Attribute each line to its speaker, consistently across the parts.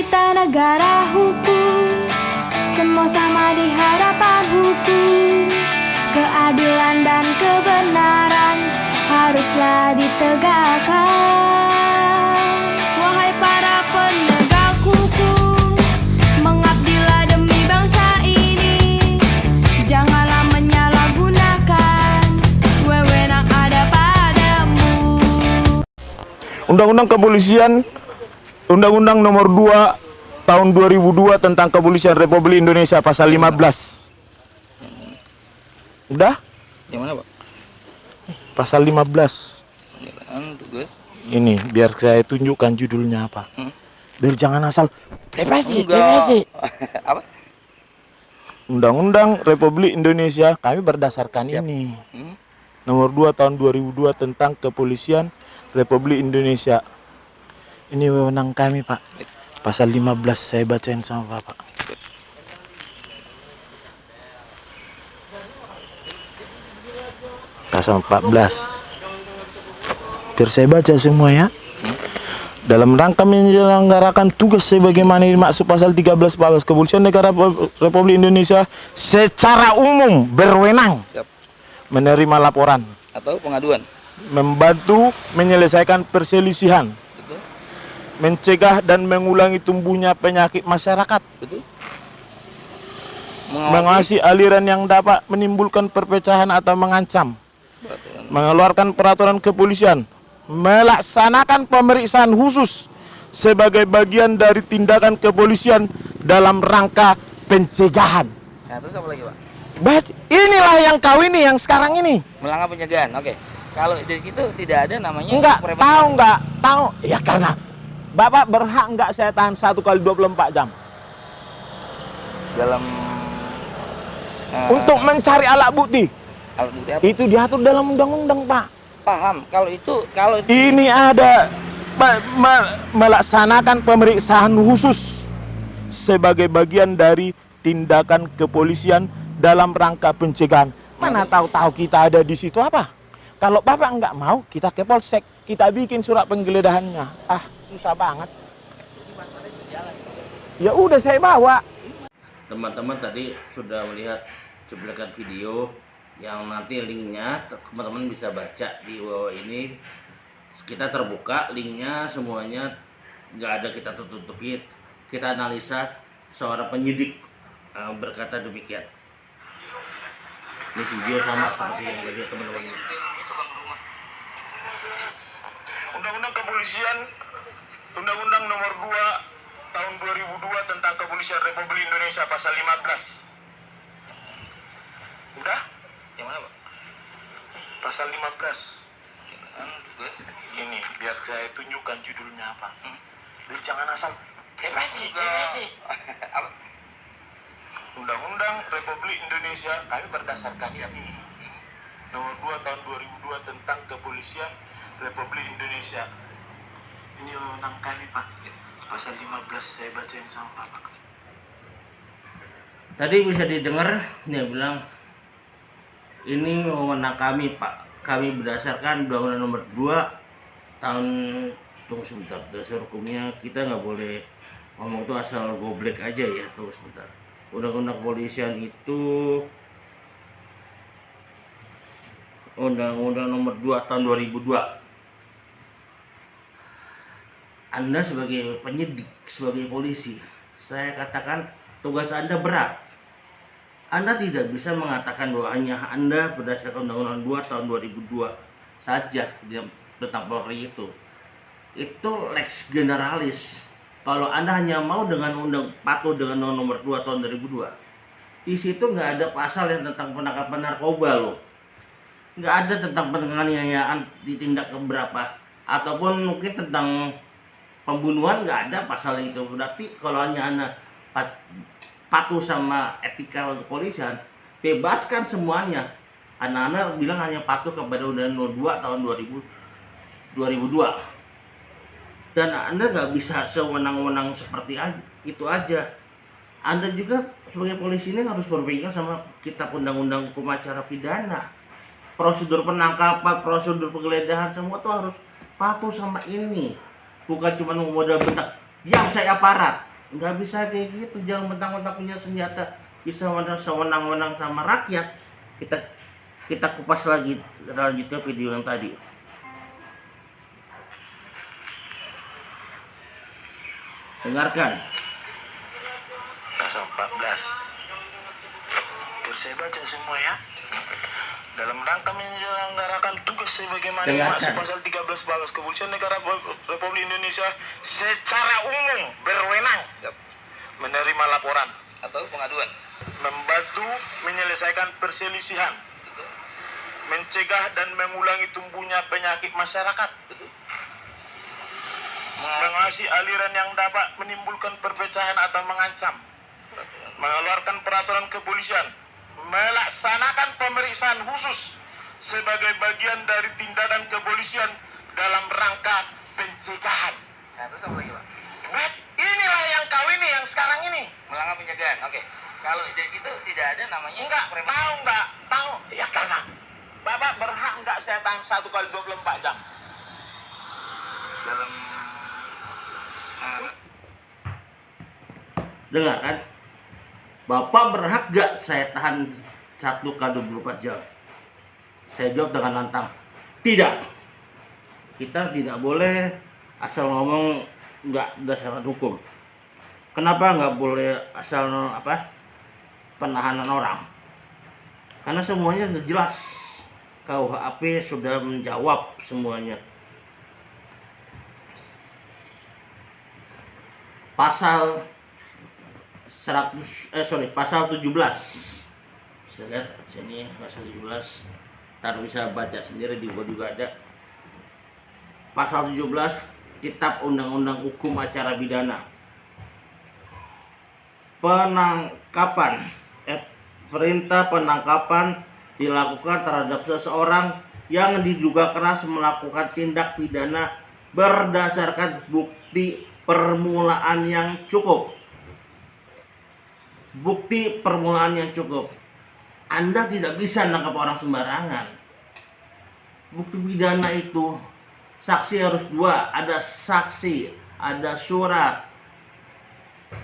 Speaker 1: kita negara hukum, semua sama di hadapan hukum. Keadilan dan kebenaran haruslah ditegakkan. Wahai para penegak hukum, mengabdilah demi bangsa ini. Janganlah menyalahgunakan wewenang ada padamu.
Speaker 2: Undang-Undang Kepolisian, Undang-Undang Nomor 2 Tahun 2002 tentang Kepolisian Republik Indonesia pasal 15. Udah?
Speaker 3: Yang mana, Pak?
Speaker 2: Pasal 15.
Speaker 3: Tugas.
Speaker 2: Ini biar saya tunjukkan judulnya apa. Biar jangan asal represi.
Speaker 3: Apa?
Speaker 2: Undang-Undang Republik Indonesia, kami berdasarkan ini. Nomor 2 Tahun 2002 tentang Kepolisian Republik Indonesia. Ini wewenang kami, Pak. Pasal 15 saya bacain sama Bapak. Pasal 14. Biar saya baca semua ya. Dalam rangka menyelenggarakan tugas sebagaimana dimaksud pasal 13 Kepolisian Negara Republik Indonesia secara umum berwenang menerima laporan
Speaker 3: Atau pengaduan.
Speaker 2: membantu menyelesaikan perselisihan,
Speaker 3: Betul.
Speaker 2: mencegah dan mengulangi tumbuhnya penyakit masyarakat,
Speaker 3: Betul.
Speaker 2: mengawasi aliran yang dapat menimbulkan perpecahan atau mengancam, mengeluarkan peraturan kepolisian, melaksanakan pemeriksaan khusus sebagai bagian dari tindakan kepolisian dalam rangka pencegahan.
Speaker 3: Nah, terus apa lagi, Pak?
Speaker 2: Inilah yang kau ini, yang sekarang ini.
Speaker 3: Melanggar pencegahan. Oke. Kalau dari situ tidak ada namanya
Speaker 2: Enggak,
Speaker 3: perebutan.
Speaker 2: tahu. Ya karena Bapak berhak enggak saya tahan 1 kali 24 jam.
Speaker 3: Dalam
Speaker 2: Untuk mencari alat bukti.
Speaker 3: alat bukti apa?
Speaker 2: Itu diatur dalam undang-undang, Pak.
Speaker 3: Paham. Kalau
Speaker 2: Ini ada melaksanakan pemeriksaan khusus sebagai bagian dari tindakan kepolisian dalam rangka pencegahan. Mana tahu-tahu kita ada di situ apa? Kalau Bapak nggak mau, kita ke Polsek, kita bikin surat penggeledahannya. Ah, susah banget. Ya udah saya bawa.
Speaker 4: Teman-teman tadi sudah melihat cuplikan video yang nanti linknya teman-teman bisa baca di bawah ini. Kita terbuka linknya semuanya, nggak ada kita tutup-tutupin. Kita analisa seorang penyidik berkata demikian. Ini video sama seperti yang tadi teman-teman.
Speaker 2: Undang-Undang Kepolisian, Undang-Undang Nomor 2 Tahun 2002 tentang Kepolisian Republik Indonesia pasal 15. Udah?
Speaker 3: yang mana, Pak?
Speaker 2: Pasal 15. Ini biar saya tunjukkan judulnya apa. Biar jangan asal represi.
Speaker 3: Apa?
Speaker 2: Undang-Undang Republik Indonesia, kami berdasarkan ini. Nomor 2 Tahun 2002 tentang Kepolisian Republik Indonesia. Ini wewenang kami, Pak. Pasal 15 saya bacain sama Bapak.
Speaker 4: Tadi bisa didengar dia bilang ini wewenang kami, Pak. Kami berdasarkan Undang-Undang Nomor 2 tahun, tunggu sebentar, dasar hukumnya kita nggak boleh ngomong itu asal goblek aja ya. Tunggu sebentar. Undang-Undang Kepolisian itu Undang-Undang Nomor 2 tahun 2002. Anda sebagai penyidik, sebagai polisi, saya katakan tugas Anda berat. Anda tidak bisa mengatakan bahwa hanya Anda berdasarkan Undang-Undang 2 tahun 2002 saja tentang Polri itu. Itu lex generalis. Kalau Anda hanya mau patuh dengan Undang-Undang Nomor 2 tahun 2002, di situ nggak ada pasal yang tentang penangkapan narkoba loh. Nggak ada tentang penganiayaan ditindak keberapa, ataupun mungkin tentang pembunuhan, nggak ada pasal itu. Berarti kalau hanya Anda patuh sama etika kepolisian, bebaskan semuanya. Anda bilang hanya patuh kepada Undang-Undang 2 tahun 2002. Dan Anda nggak bisa sewenang-wenang seperti itu aja. Anda juga sebagai polisi ini harus berpegang sama kitab undang-undang hukum acara pidana. Prosedur penangkapan, prosedur penggeledahan, semua tuh harus patuh sama ini. Bukan cuma modal bentak, diam saya aparat. nggak bisa kayak gitu. Jangan mentang-mentang punya senjata bisa sewenang-wenang sama rakyat. Kita kupas lagi, lanjut ke video yang tadi. Dengarkan.
Speaker 2: Pasal 14. Biar saya baca semua ya. Dalam rangka menyelenggarakan tugas sebagaimana dimaksud pasal 13 Bablas Kepolisian Negara Republik Indonesia secara umum berwenang menerima laporan
Speaker 3: Atau pengaduan.
Speaker 2: membantu menyelesaikan perselisihan, mencegah dan mengulangi tumbuhnya penyakit masyarakat, mengawasi aliran yang dapat menimbulkan perpecahan atau mengancam, mengeluarkan peraturan kepolisian, melaksanakan pemeriksaan khusus sebagai bagian dari tindakan kepolisian dalam rangka pencegahan.
Speaker 3: Nah, terus apa lagi, Pak?
Speaker 2: Nah, inilah yang kau ini, yang sekarang ini.
Speaker 3: Melanggar penjagaan. Oke. Kalau dari situ tidak ada namanya
Speaker 2: Enggak, tahu. Ya karena Bapak berhak enggak saya tahan 1 kali 24 jam.
Speaker 3: dalam
Speaker 4: Dengar kan? Bapak berhak gak saya tahan 1 kali 24 jam? Saya jawab dengan lantang, tidak. Kita tidak boleh asal ngomong nggak berdasarkan hukum. Kenapa nggak boleh asal penahanan orang? Karena semuanya sudah jelas. KUHP sudah menjawab semuanya. Pasal 17. Saya lihat sini pasal 17. Ntar bisa baca sendiri, di bawah juga ada. Pasal 17 Kitab Undang-Undang Hukum Acara Pidana. Penangkapan, perintah penangkapan dilakukan terhadap seseorang yang diduga keras melakukan tindak pidana berdasarkan bukti permulaan yang cukup. Bukti permulaan yang cukup. Anda tidak bisa menangkap orang sembarangan. Bukti pidana itu saksi harus 2, ada saksi, ada surat,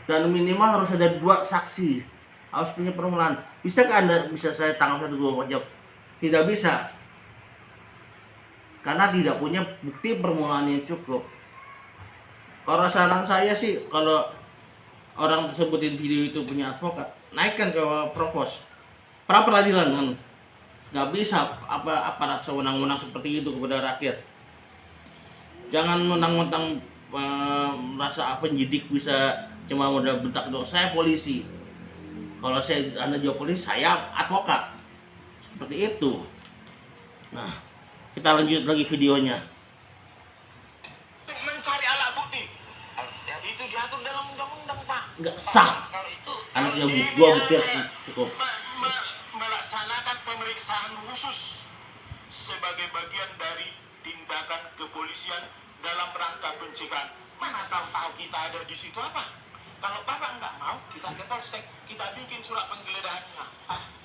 Speaker 4: dan minimal harus ada 2 saksi. Harus punya permulaan. Bisakah Anda bisa saya tangkap 1-2 jam? Tidak bisa. Karena tidak punya bukti permulaan yang cukup. Kalau saran saya sih, kalau orang tersebut di video itu punya advokat, naikkan ke provos, pra peradilan kan. Nggak bisa aparat sewenang-wenang seperti itu kepada rakyat. Jangan mentang-mentang merasa penyidik bisa cuma udah bentak dong. Saya polisi. Kalau Anda jawab polisi, saya advokat. Seperti itu. Nah, kita lanjut lagi videonya.
Speaker 2: Untuk mencari alat bukti. Ya, itu diatur dalam undang-undang, Pak.
Speaker 4: Nggak sah.
Speaker 3: kalau itu
Speaker 4: Anaknya 2 bukti harus cukup.
Speaker 2: Melaksanakan pemeriksaan khusus sebagai bagian dari tindakan kepolisian dalam rangka pencegahan. Mana tahu kita ada di situ apa? Kalau Bapak nggak mau, kita ke polsek, kita bikin surat penggeledahannya.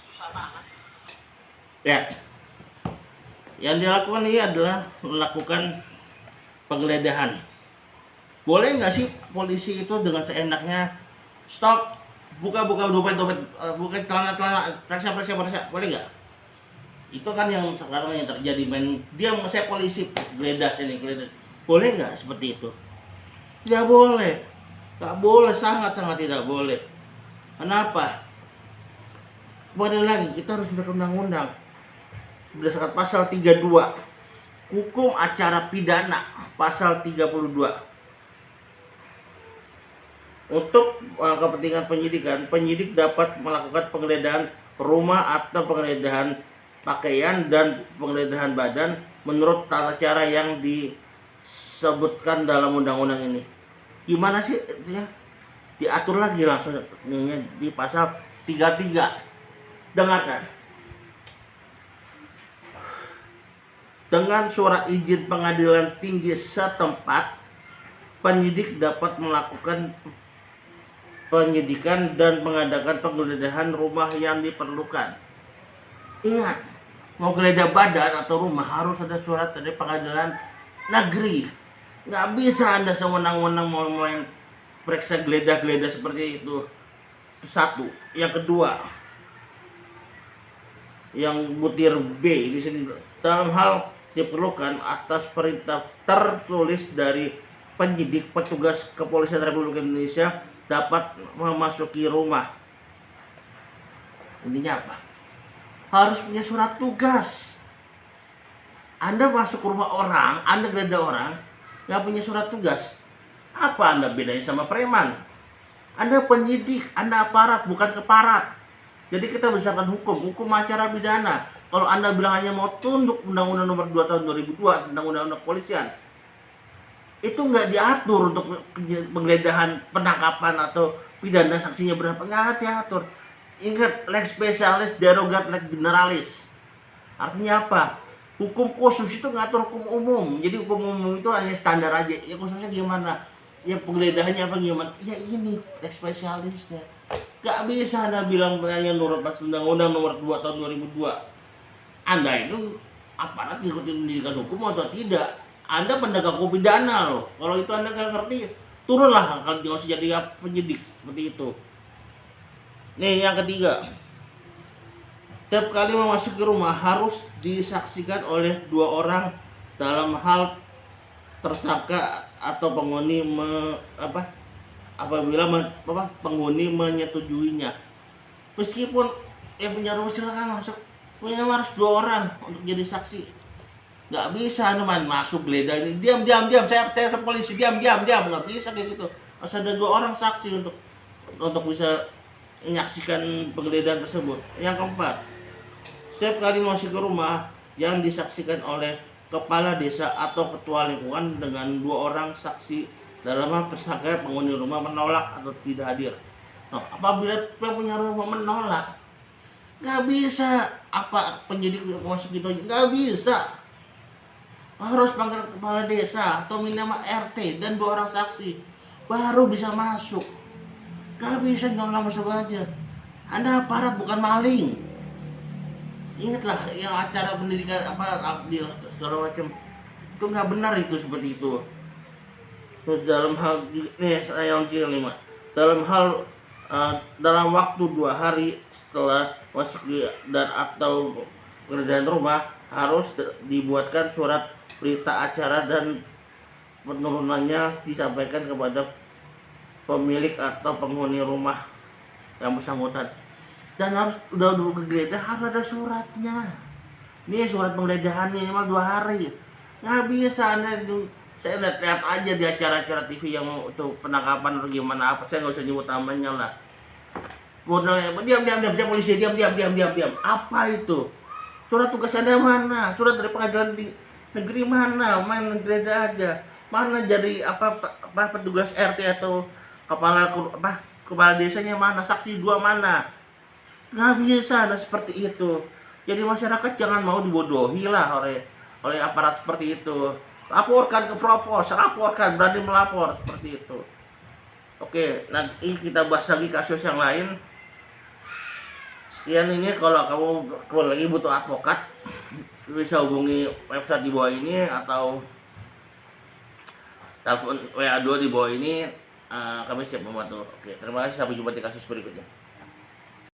Speaker 2: Susah banget.
Speaker 4: Ya. Yang dilakukan ini adalah melakukan penggeledahan. Boleh nggak sih polisi itu dengan seenaknya stop, buka dompet, buka celana, periksa, boleh nggak? Itu kan yang sekarang yang terjadi, dia mau saya polisi, geledah. Boleh nggak seperti itu? Tidak boleh, nggak boleh, sangat tidak boleh. Kenapa? Kembali lagi, kita harus berundang-undang berdasarkan pasal 32 Hukum Acara Pidana, pasal 32. Untuk kepentingan penyidikan, penyidik dapat melakukan penggeledahan rumah atau penggeledahan pakaian dan penggeledahan badan menurut tata cara yang disebutkan dalam undang-undang ini. Gimana sih ya? Diatur lagi langsung di pasal 33. Dengarkan. Dengan surat izin pengadilan tinggi setempat, penyidik dapat melakukan penyidikan dan mengadakan penggeledahan rumah yang diperlukan. Ingat, mau geledah badan atau rumah harus ada surat dari pengadilan negeri. Nggak bisa Anda sewenang-wenang mau main periksa geledah-geledah seperti itu. Satu. Yang kedua, yang butir B di sini, dalam hal diperlukan atas perintah tertulis dari penyidik, petugas kepolisian Republik Indonesia dapat memasuki rumah. Intinya apa? Harus punya surat tugas. Anda masuk ke rumah orang, Anda geledah orang, nggak punya surat tugas. Apa Anda bedanya sama preman? Anda penyidik, Anda aparat, bukan keparat. Jadi kita berdasarkan hukum acara pidana. Kalau Anda bilang hanya mau tunduk Undang-Undang Nomor 2 Tahun 2002 tentang Undang-Undang Kepolisian, itu nggak diatur untuk penggeledahan, penangkapan atau pidana saksinya berapa, nggak diatur. Ingat, lex specialis derogat lex generalis. Artinya apa? Hukum khusus itu ngatur hukum umum. Jadi hukum umum itu hanya standar aja. Ya khususnya gimana? Ya penggeledahannya apa gimana? Ya ini lex spesialisnya. Gak bisa Anda bilang hanya nurut pas Undang-Undang Nomor 2 Tahun 2002. Anda itu aparat ngikutin pendidikan hukum atau tidak? Anda penegak hukum pidana loh. Kalau itu Anda gak ngerti, turunlah, kalau jangan usah jadi penyidik seperti itu. Nih yang ketiga, setiap kali memasuki rumah harus disaksikan oleh 2 orang dalam hal tersangka atau penghuni apabila penghuni menyetujuinya. Meskipun yang punya rumah silakan masuk, punya harus 2 orang untuk jadi saksi. Nggak bisa teman masuk geledah ini diam, saya polisi, diam, nggak bisa kayak gitu. Harus ada 2 orang saksi untuk bisa menyaksikan penggeledahan tersebut. Yang keempat, setiap kali masuk ke rumah yang disaksikan oleh kepala desa atau ketua lingkungan dengan 2 orang saksi dalam hal tersangka penghuni rumah menolak atau tidak hadir. Nah, apabila punya rumah menolak, nggak bisa apa penyidik masuk gitu aja, nggak bisa. Harus panggil kepala desa atau minimal RT dan 2 orang saksi baru bisa masuk. Nggak bisa nyolong masuk aja. Anda aparat bukan maling. Ingatlah yang acara pendidikan abdil segala macam itu nggak benar itu seperti itu. Terus dalam hal yang kelima, dalam waktu 2 hari setelah masuk dan atau penggeledahan rumah harus dibuatkan surat berita acara dan penurunannya disampaikan kepada pemilik atau penghuni rumah yang bersangkutan. Dan harus udah geledah harus ada suratnya. Ini surat penggeledahan minimal 2 hari. Nggak bisa saya lihat aja di acara-acara TV yang itu penangkapan atau gimana apa, saya nggak usah nyebut namanya lah. Modalnya diam, saya polisi, diam. Apa itu? Surat tugas Anda mana? Surat dari pengadilan di negeri mana? Main geledah aja. Mana jadi petugas RT atau kepala desanya mana? Saksi 2 mana? Nggak bisa ada seperti itu. Jadi masyarakat jangan mau dibodohi lah oleh aparat seperti itu. Laporkan ke Provos, berani melapor seperti itu. Oke, nanti kita bahas lagi kasus yang lain. Sekian ini, kalau kamu lagi butuh advokat bisa hubungi website di bawah ini atau telepon WA2 di bawah ini. Kami siap membantu. Oke, terima kasih, sampai jumpa di kasus berikutnya.